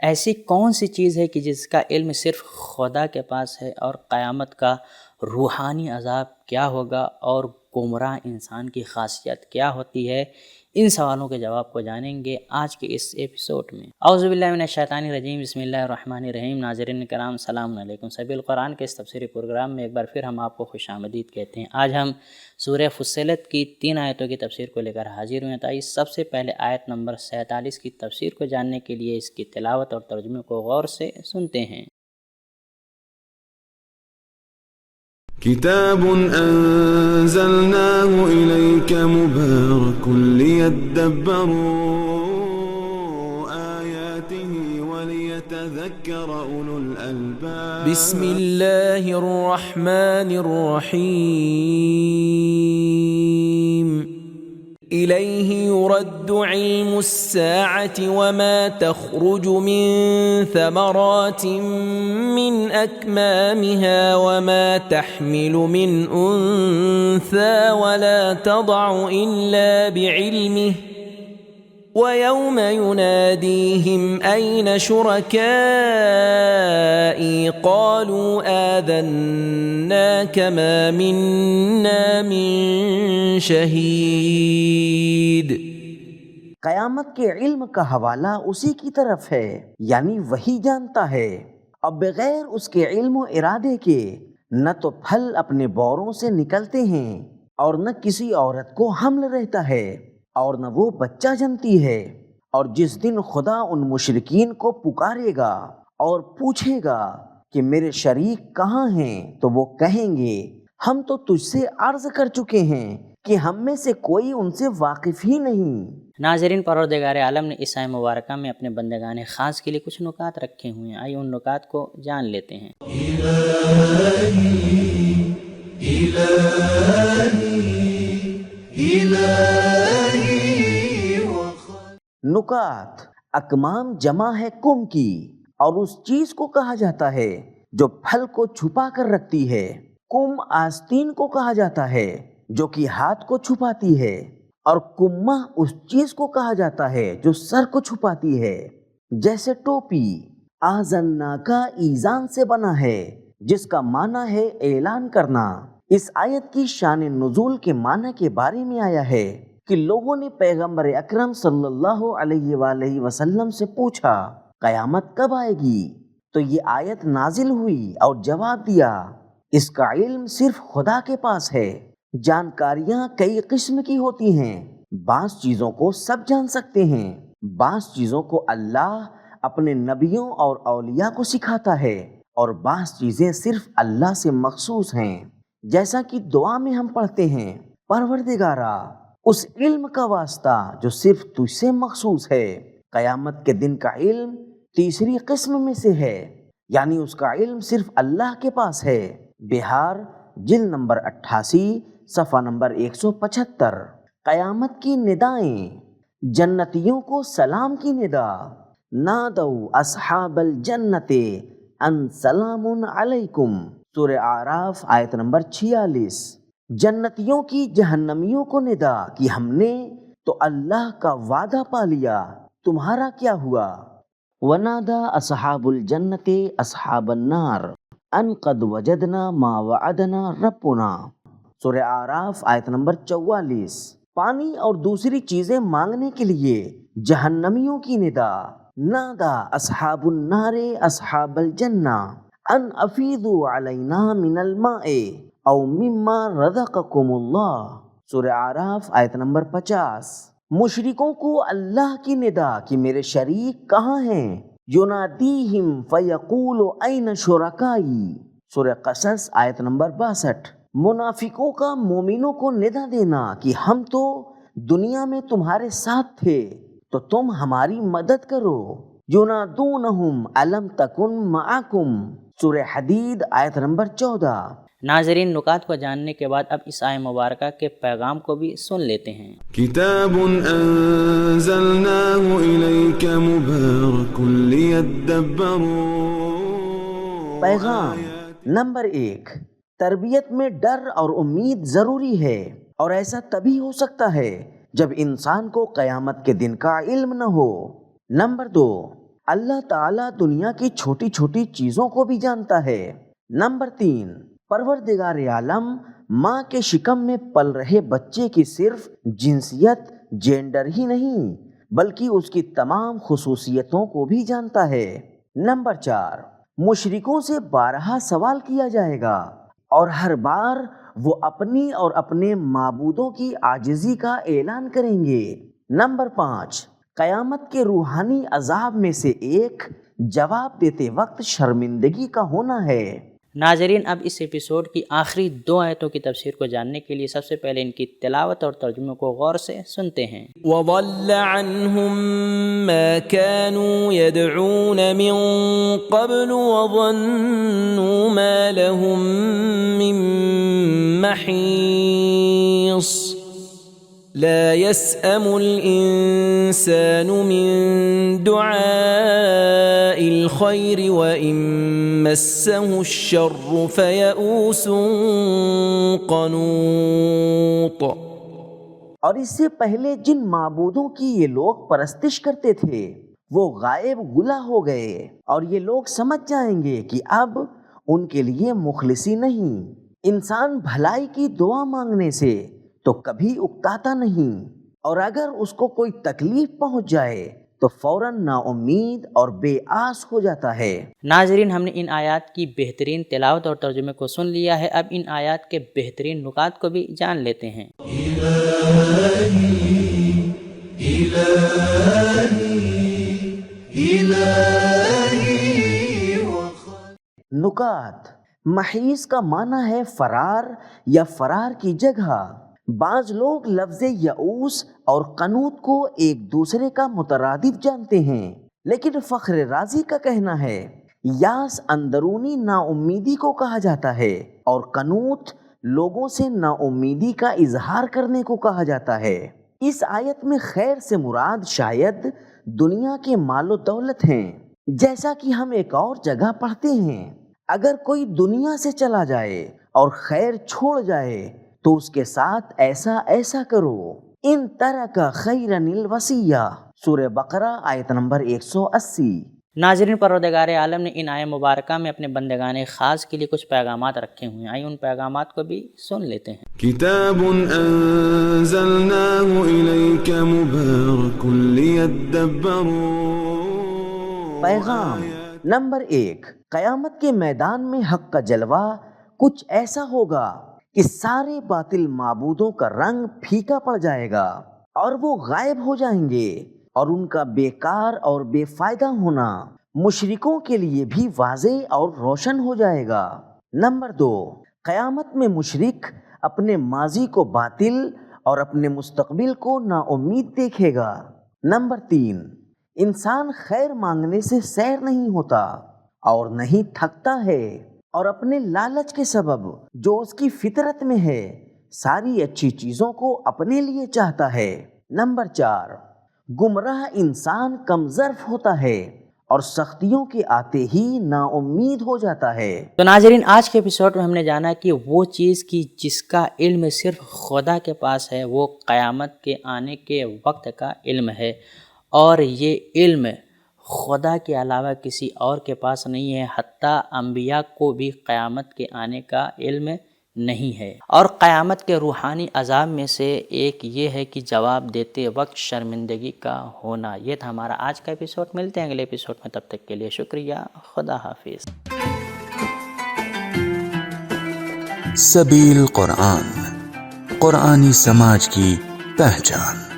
ایسی کون سی چیز ہے کہ جس کا علم صرف خدا کے پاس ہے، اور قیامت کا روحانی عذاب کیا ہوگا اور گمراہ انسان کی خاصیت کیا ہوتی ہے؟ ان سوالوں کے جواب کو جانیں گے آج کے اس ایپیسوڈ میں۔ اعوذ باللہ من الشیطان الرجیم، بسم اللہ الرحمن الرحیم۔ ناظرین کرام، السلام علیکم۔ سبیل القرآن کے اس تفسیری پروگرام میں ایک بار پھر ہم آپ کو خوش آمدید کہتے ہیں۔ آج ہم سورہ فصلت کی 3 آیتوں کی تفسیر کو لے کر حاضر ہوئے ہیں۔ آئیے سب سے پہلے آیت نمبر 47 کی تفسیر کو جاننے کے لیے اس کی تلاوت اور ترجمے کو غور سے سنتے ہیں۔ كتاب أنزلناه إليك مبارك ليدبروا آياته وليتذكر أولو الألباب بسم الله الرحمن الرحيم إليه يرد علم الساعة وما تخرج من ثمرات من أكمامها وما تحمل من أنثى ولا تضع إلا بعلمه ويوم يناديهم أين شركائي قالوا آذناك ما منا من شهيد۔ قیامت کے علم کا حوالہ اسی کی طرف ہے، یعنی وہی جانتا ہے، اور بغیر اس کے علم و ارادے کے نہ تو پھل اپنے بوروں سے نکلتے ہیں اور نہ کسی عورت کو حمل رہتا ہے اور نہ وہ بچہ جنتی ہے۔ اور جس دن خدا ان مشرکین کو پکارے گا اور پوچھے گا کہ میرے شریک کہاں ہیں، تو وہ کہیں گے ہم تو تجھ سے عرض کر چکے ہیں کہ ہم میں سے کوئی ان سے واقف ہی نہیں۔ ناظرین، پروردگار عالم نے اس آیت مبارکہ میں اپنے بندگان خاص کے لیے کچھ نکات رکھے ہوئے ہیں۔ آئیے ان نکات کو جان لیتے ہیں۔ نکات: اکمام جمع ہے کم کی، اور اس چیز کو کہا جاتا ہے جو پھل کو چھپا کر رکھتی ہے۔ کم آستین کو کہا جاتا ہے جو کہ ہاتھ کو چھپاتی ہے، اور کمہ اس چیز کو کہا جاتا ہے جو سر کو چھپاتی ہے، جیسے ٹوپی۔ آذنا کا ایزان سے بنا ہے، جس کا معنی ہے اعلان کرنا۔ اس آیت کی شان نزول کے معنی کے بارے میں آیا ہے کہ لوگوں نے پیغمبر اکرم صلی اللہ علیہ وآلہ وسلم سے پوچھا قیامت کب آئے گی؟ تو یہ آیت نازل ہوئی اور جواب دیا اس کا علم صرف خدا کے پاس ہے۔ جانکاریاں کئی قسم کی ہوتی ہیں، بعض چیزوں کو سب جان سکتے ہیں، بعض چیزوں کو اللہ اپنے نبیوں اور اولیاء کو سکھاتا ہے، اور بعض چیزیں صرف اللہ سے مخصوص ہیں، جیسا کہ دعا میں ہم پڑھتے ہیں پروردگارا اس علم کا واسطہ جو صرف تجھ سے مخصوص ہے۔ قیامت کے دن کا علم تیسری قسم میں سے ہے، یعنی اس کا علم صرف اللہ کے پاس ہے۔ بہار جلد نمبر 88 صفحہ نمبر 175۔ قیامت کی ندائیں: جنتیوں کو سلام کی ندا، نادو اصحاب الجنت ان سلام علیکم، سورہ اعراف آیت نمبر 46۔ جنتیوں کی جہنمیوں کو ندا کہ ہم نے تو اللہ کا وعدہ پا لیا، تمہارا کیا ہوا؟ ونادا اصحاب الجنت اصحاب النار ان قد وجدنا ما وعدنا ربنا، سورہ اعراف آیت نمبر 44۔ پانی اور دوسری چیزیں مانگنے کے لیے جہنمیوں کی ندا، نادا اصحاب النار اصحاب الجنہ ان افیضوا علینا من الماء او مما رزقکم اللہ، سورہ اعراف آیت نمبر 50۔ مشرکوں کو اللہ کی ندا کہ میرے شریک کہاں ہیں، ینادیہم فیقول این شرکائی، سورہ قصص آیت نمبر 62۔ منافقوں کا مومنوں کو ندا دینا کہ ہم تو دنیا میں تمہارے ساتھ تھے تو تم ہماری مدد کرو، ینادونہم الم تکن معکم، سورہ حدید آیت نمبر 14۔ ناظرین، نکات کو جاننے کے بعد اب اس آیت مبارکہ کے پیغام کو بھی سن لیتے ہیں۔ كتاب أنزلناه إليك مبارك ليدبروا پیغام نمبر 1، تربیت میں ڈر اور امید ضروری ہے، اور ایسا تبھی ہو سکتا ہے جب انسان کو قیامت کے دن کا علم نہ ہو۔ نمبر 2، اللہ تعالیٰ دنیا کی چھوٹی چھوٹی چیزوں کو بھی جانتا ہے۔ نمبر 3، پروردگار عالم ماں کے شکم میں پل رہے بچے کی صرف جنسیت، جینڈر ہی نہیں بلکہ اس کی تمام خصوصیتوں کو بھی جانتا ہے۔ نمبر 4، مشرکوں سے بارہا سوال کیا جائے گا اور ہر بار وہ اپنی اور اپنے معبودوں کی عاجزی کا اعلان کریں گے۔ نمبر 5، قیامت کے روحانی عذاب میں سے ایک جواب دیتے وقت شرمندگی کا ہونا ہے۔ ناظرین، اب اس ایپیسوڈ کی آخری 2 آیتوں کی تفسیر کو جاننے کے لیے سب سے پہلے ان کی تلاوت اور ترجمے کو غور سے سنتے ہیں۔ وضل عنهم ما كانوا يدعون من قبل وظنوا ما لهم من محيص لا يسأم الإنسان من دعاء الخير وإن مسه الشر فيئوس قنوط۔ اور اس سے پہلے جن معبودوں کی یہ لوگ پرستش کرتے تھے وہ غائب غلا ہو گئے، اور یہ لوگ سمجھ جائیں گے کہ اب ان کے لیے مخلصی نہیں۔ انسان بھلائی کی دعا مانگنے سے تو کبھی اکتاتا نہیں، اور اگر اس کو کوئی تکلیف پہنچ جائے تو فوراً نا امید اور بے آس ہو جاتا ہے۔ ناظرین، ہم نے ان آیات کی بہترین تلاوت اور ترجمے کو سن لیا ہے، اب ان آیات کے بہترین نکات کو بھی جان لیتے ہیں۔ نکات۔ محیص کا معنی ہے فرار یا فرار کی جگہ۔ بعض لوگ لفظ یئوس اور قنوط کو ایک دوسرے کا مترادف جانتے ہیں، لیکن فخر رازی کا کہنا ہے یاس اندرونی نا امیدی کو کہا جاتا ہے اور قنوط لوگوں سے نا امیدی کا اظہار کرنے کو کہا جاتا ہے۔ اس آیت میں خیر سے مراد شاید دنیا کے مال و دولت ہیں، جیسا کہ ہم ایک اور جگہ پڑھتے ہیں، اگر کوئی دنیا سے چلا جائے اور خیر چھوڑ جائے تو اس کے ساتھ ایسا ایسا کرو۔ ان ترک خیرن الوصیہ، سورہ بقرہ آیت نمبر 180۔ ناظرین، پروردگار عالم نے ان آیت مبارکہ میں اپنے بندگان خاص کے لیے کچھ پیغامات رکھے ہوئے ہیں، آئیے ان پیغامات کو بھی سن لیتے ہیں۔ کتاب انزلناہ الیک مبارک لیدبروا۔ پیغام نمبر 1، قیامت کے میدان میں حق کا جلوہ کچھ ایسا ہوگا کہ سارے باطل معبودوں کا رنگ پھیکا پڑ جائے گا اور وہ غائب ہو جائیں گے، اور ان کا بیکار اور بے فائدہ ہونا مشرکوں کے لیے بھی واضح اور روشن ہو جائے گا۔ نمبر 2، قیامت میں مشرک اپنے ماضی کو باطل اور اپنے مستقبل کو نا امید دیکھے گا۔ نمبر 3، انسان خیر مانگنے سے سیر نہیں ہوتا اور نہیں تھکتا ہے، اور اپنے لالچ کے سبب جو اس کی فطرت میں ہے ساری اچھی چیزوں کو اپنے لیے چاہتا ہے۔ نمبر 4، گمراہ انسان کم ظرف ہوتا ہے اور سختیوں کے آتے ہی نا امید ہو جاتا ہے۔ تو ناظرین، آج کے ایپیسوڈ میں ہم نے جانا کہ وہ چیز کی جس کا علم صرف خدا کے پاس ہے وہ قیامت کے آنے کے وقت کا علم ہے، اور یہ علم خدا کے علاوہ کسی اور کے پاس نہیں ہے، حتیٰ انبیاء کو بھی قیامت کے آنے کا علم نہیں ہے۔ اور قیامت کے روحانی عذاب میں سے ایک یہ ہے کہ جواب دیتے وقت شرمندگی کا ہونا۔ یہ تھا ہمارا آج کا ایپیسوڈ، ملتے ہیں اگلے ایپیسوڈ میں، تب تک کے لیے شکریہ، خدا حافظ۔ سبیل قرآن، قرآنی سماج کی پہچان۔